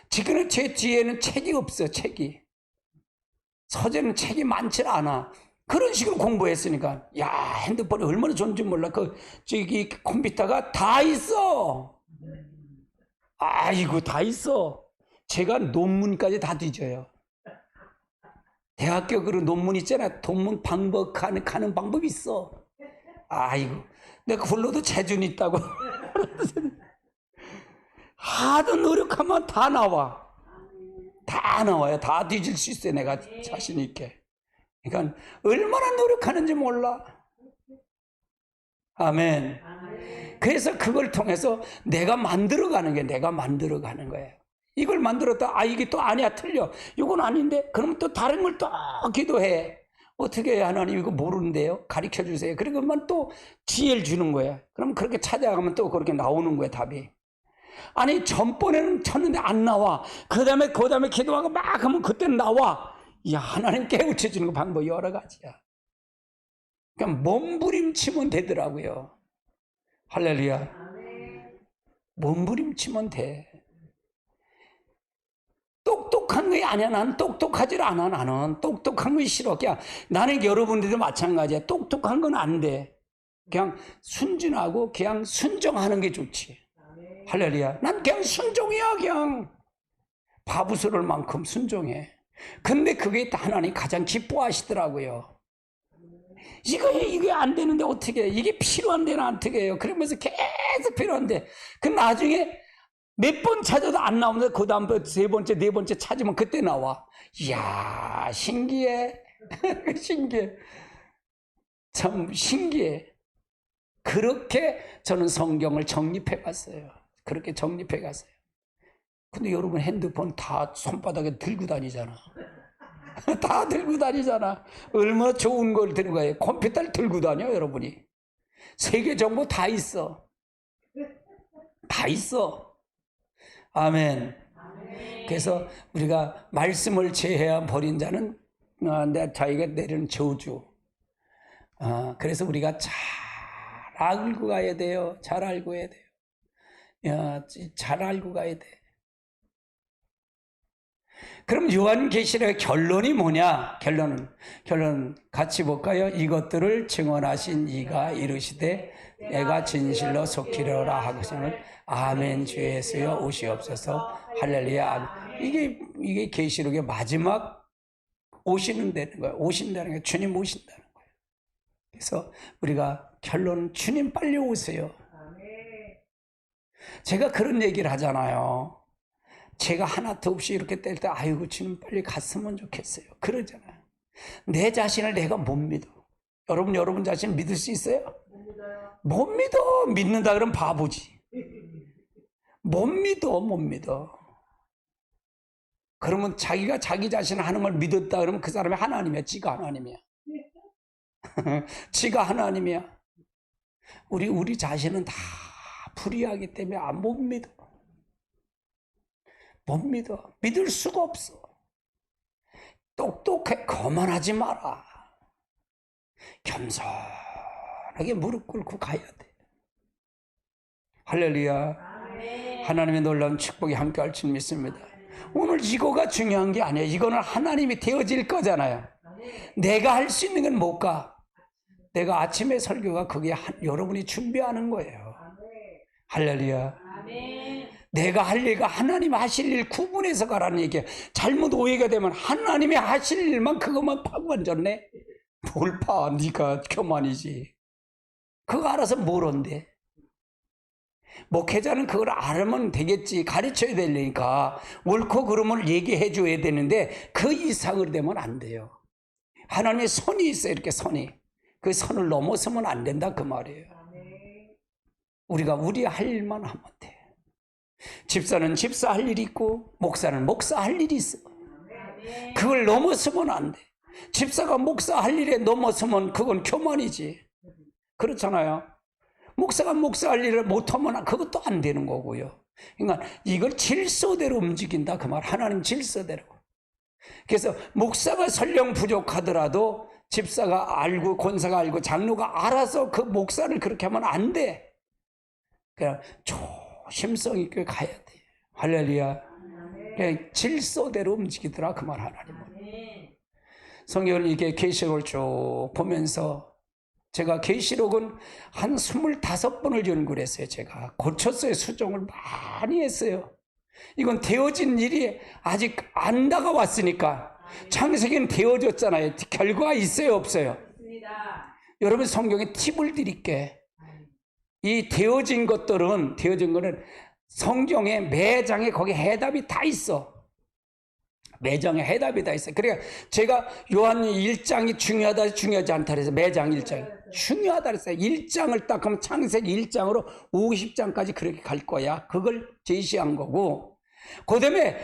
지금은 제 뒤에는 책이 없어요, 책이. 서재는 책이 많지 않아. 그런 식으로 공부했으니까, 핸드폰이 얼마나 좋은지 몰라. 저기 컴퓨터가 다 있어. 아이고, 다 있어. 제가 논문까지 다 뒤져요. 대학교 그런 논문 있잖아. 논문 가는 방법이 있어. 아이고, 내가 그걸로도 재준이 있다고. 하도 노력하면 다 나와. 다 나와요. 다 뒤질 수 있어요. 내가 자신 있게. 그러니까 얼마나 노력하는지 몰라. 아멘. 그래서 그걸 통해서 내가 만들어가는 거예요. 이걸 만들었다. 이게 또 아니야. 틀려. 이건 아닌데. 그러면 또 다른 걸 또 기도해. 어떻게 하나님 이거 모르는데요? 가르쳐 주세요. 그러면 또 지혜를 주는 거야. 그럼 그렇게 찾아가면 또 그렇게 나오는 거야, 답이. 아니, 전번에는 쳤는데 안 나와. 그 다음에 기도하고 막 하면 그때는 나와. 하나님 깨우쳐 주는 거 방법 여러 가지야. 그러니까 몸부림치면 되더라고요. 할렐루야. 몸부림치면 돼. 똑똑한 게 아니야. 난 똑똑하지 않아. 나는 똑똑한 거 싫어. 그냥 나는 여러분들도 마찬가지야. 똑똑한 건 안 돼. 그냥 순진하고 그냥 순종하는 게 좋지. 할렐루야. 난 그냥 순종이야. 그냥 바보스러울 만큼 순종해. 근데 그게 하나님 가장 기뻐하시더라고요. 이게 안 되는데 어떻게 해? 이게 필요한데 는 어떻게 해요? 그러면서 계속 필요한데 그 나중에 몇 번 찾아도 안 나오는데 그 다음부터 세 번째, 네 번째 찾으면 그때 나와. 이야, 신기해. 신기해. 참 신기해. 그렇게 저는 성경을 정립해 갔어요. 그렇게 정립해 갔어요. 근데 여러분 핸드폰 다 손바닥에 들고 다니잖아. 다 들고 다니잖아. 얼마나 좋은 걸 들고 가요. 컴퓨터를 들고 다녀, 여러분이. 세계 정보 다 있어. 다 있어. 아멘. 그래서 우리가 말씀을 제해야 버린 자는 자기가 내리는 저주. 그래서 우리가 잘 알고 가야 돼요. 잘 알고 가야 돼요. 잘 알고 가야 돼. 그럼 요한계시록의 결론이 뭐냐? 결론 같이 볼까요? 이것들을 증언하신 이가 이르시되 내가 진실로 속히려라 하거든을 아멘 주 예수여 오시옵소서 할렐루야. 이게 계시록의 마지막 오신다는 거예요. 주님 오신다는 거예요. 그래서 우리가 결론 주님 빨리 오세요. 제가 그런 얘기를 하잖아요. 제가 하나도 없이 이렇게 뗄 때 아이고 주님 빨리 갔으면 좋겠어요. 그러잖아요. 내 자신을 내가 못 믿어. 여러분 자신 믿을 수 있어요? 못 믿어. 믿는다 그러면 바보지. 못 믿어. 그러면 자기가 자기 자신을 하는 걸 믿었다 그러면 그 사람이 하나님이야. 지가 하나님이야. 지가 하나님이야. 우리 자신은 다 불의하기 때문에 못 믿어. 못 믿어. 믿을 수가 없어. 똑똑해. 거만하지 마라. 겸손하게 무릎 꿇고 가야 돼. 할렐루야. 하나님의 놀라운 축복이 함께할 줄 믿습니다. 오늘 이거가 중요한 게 아니에요. 이거는 하나님이 되어질 거잖아요. 내가 할 수 있는 건 뭘까? 내가 아침에 설교가 그게 여러분이 준비하는 거예요. 할렐루야. 내가 할 일과 하나님 하실 일 구분해서 가라는 얘기예요. 잘못 오해가 되면 하나님이 하실 일만 그것만 파고 앉았네. 뭘 파? 네가 교만이지. 그거 알아서 뭘 온대? 목회자는 그걸 알으면 되겠지. 가르쳐야 되니까 옳고 그름을 얘기해 줘야 되는데 그 이상으로 되면 안 돼요. 하나님의 선이 있어요. 이렇게 선이. 그 선을 넘어서면 안 된다 그 말이에요. 우리가 우리 할 일만 하면 돼. 집사는 집사 할 일이 있고 목사는 목사 할 일이 있어. 그걸 넘어서면 안 돼. 집사가 목사 할 일에 넘어서면 그건 교만이지. 그렇잖아요. 목사가 목사 할 일을 못하면 그것도 안 되는 거고요. 그러니까 이걸 질서대로 움직인다 그 말. 하나님 질서대로. 그래서 목사가 설령 부족하더라도 집사가 알고 권사가 알고 장로가 알아서 그 목사를 그렇게 하면 안 돼. 그냥 조심성 있게 가야 돼. 할렐루야. 그냥 질서대로 움직이더라 그 말 하나님은. 성경을 이렇게 계시록을 쭉 보면서 제가 계시록은 한 25번을 연구를 했어요. 제가 고쳤어요. 수정을 많이 했어요. 이건 되어진 일이 아직 안 다가왔으니까. 창세기는 되어졌잖아요. 결과가 있어요 없어요? 여러분 성경에 팁을 드릴게. 이 되어진 거는 성경에 매장에 거기 해답이 다 있어. 매장에 해답이 다 있어요. 그러니까 제가 요한 1장이 중요하지 않다 그래서 매장 1장이 중요하다 그랬어요. 1장을 딱 하면 창세기 1장으로 50장까지 그렇게 갈 거야. 그걸 제시한 거고. 그 다음에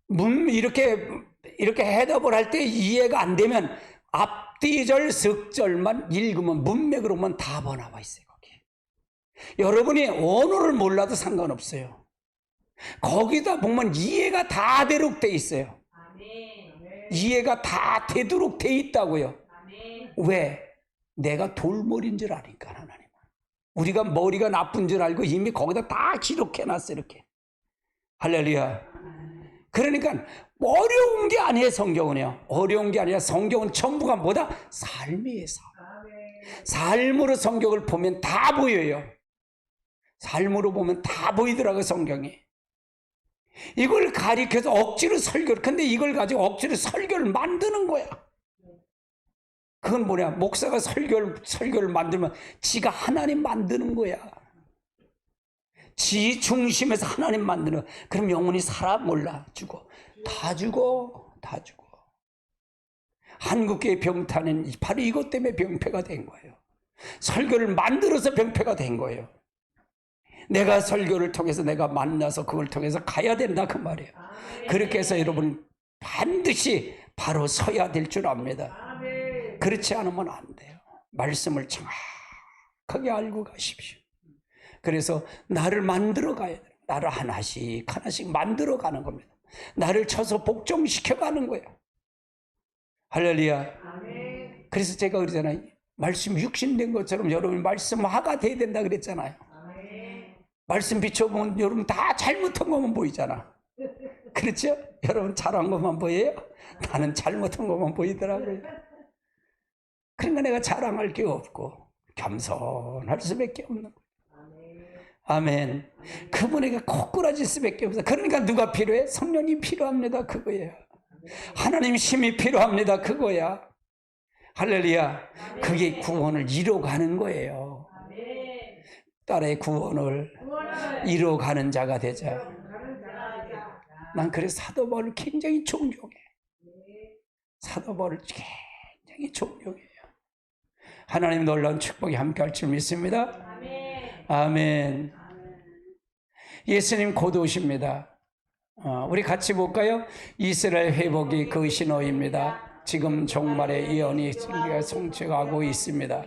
이렇게 해답을 할 때 이해가 안 되면 앞뒤절 석절만 읽으면 문맥으로만 다 나와 있어요. 거기. 여러분이 언어를 몰라도 상관없어요. 거기다 보면 이해가 다 되도록 돼 있어요. 이해가 다 되도록 돼 있다고요. 왜? 내가 돌머리인 줄 아니까 하나님은. 우리가 머리가 나쁜 줄 알고 이미 거기다 다 기록해놨어 이렇게. 할렐루야. 그러니까 어려운 게 아니에요. 성경은요. 어려운 게 아니라 성경은 전부가 뭐다? 삶이에요. 삶으로 성경을 보면 다 보여요. 삶으로 보면 다 보이더라고요. 성경이. 이걸 가리켜서 억지로 설교를, 근데 이걸 가지고 억지로 설교를 만드는 거야. 그건 뭐냐? 목사가 설교를 만들면 지가 하나님 만드는 거야. 지 중심에서 하나님 만드는 거야. 그럼 영혼이 살아? 몰라. 죽어. 다 죽어. 한국교회 병타는 바로 이것 때문에 병폐가 된 거예요. 설교를 만들어서 병폐가 된 거예요. 내가 설교를 통해서 내가 만나서 그걸 통해서 가야 된다 그 말이에요. 그렇게 해서 여러분 반드시 바로 서야 될 줄 압니다. 그렇지 않으면 안 돼요. 말씀을 정확하게 알고 가십시오. 그래서 나를 만들어 가야 돼요. 나를 하나씩 만들어 가는 겁니다. 나를 쳐서 복종시켜 가는 거예요. 할렐루야. 그래서 제가 그러잖아요. 말씀 육신된 것처럼 여러분이 말씀화가 돼야 된다 그랬잖아요. 말씀 비춰보면 여러분 다 잘못한 것만 보이잖아. 그렇죠? 여러분 잘한 것만 보여요? 나는 잘못한 것만 보이더라고요. 그러니까 내가 자랑할 게 없고 겸손할 수밖에 없는 거예요. 아멘. 그분에게 코꾸라질 수밖에 없어요. 그러니까 누가 필요해? 성령이 필요합니다. 그거예요. 하나님 힘이 필요합니다. 그거야. 할렐루야. 그게 구원을 이뤄가는 거예요. 딸의 구원을 이뤄가는 자가 되자. 난 그래서 사도 바울을 굉장히 존경해. 사도 바울 굉장히 존경해요. 하나님 놀라운 축복이 함께할 줄 믿습니다. 아멘. 예수님 곧 오십니다. 우리 같이 볼까요? 이스라엘 회복이 그 신호입니다. 지금 종말의 예언이 성취하고 있습니다.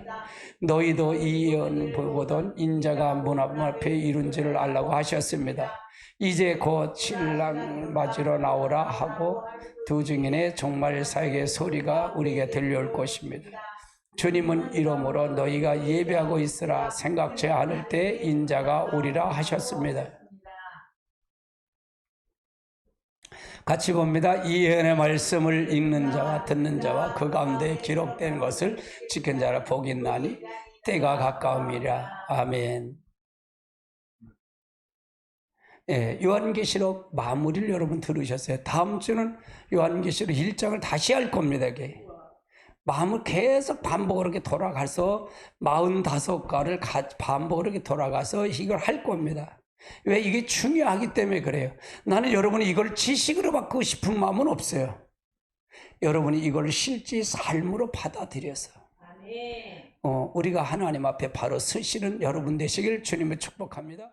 너희도 이 예언 보거든 인자가 문 앞에 이룬 줄을 알라고 하셨습니다. 이제 곧 신랑 맞으러 나오라 하고 두 증인의 종말 사역의 소리가 우리에게 들려올 것입니다. 주님은 이러므로 너희가 예배하고 있으라 생각지 않을 때 인자가 오리라 하셨습니다. 같이 봅니다. 이 예언의 말씀을 읽는 자와 듣는 자와 그 가운데 기록된 것을 지킨 자라 복이 있나니 때가 가까움이라. 아멘. 예, 요한계시록 마무리를 여러분 들으셨어요. 다음 주는 요한계시록 1장을 다시 할 겁니다. 이게. 마음을 계속 반복으로 이렇게 돌아가서 45가를 반복으로 이렇게 돌아가서 이걸 할 겁니다. 왜? 이게 중요하기 때문에 그래요. 나는 여러분이 이걸 지식으로 받고 싶은 마음은 없어요. 여러분이 이걸 실제 삶으로 받아들여서 우리가 하나님 앞에 바로 서시는 여러분 되시길 주님을 축복합니다.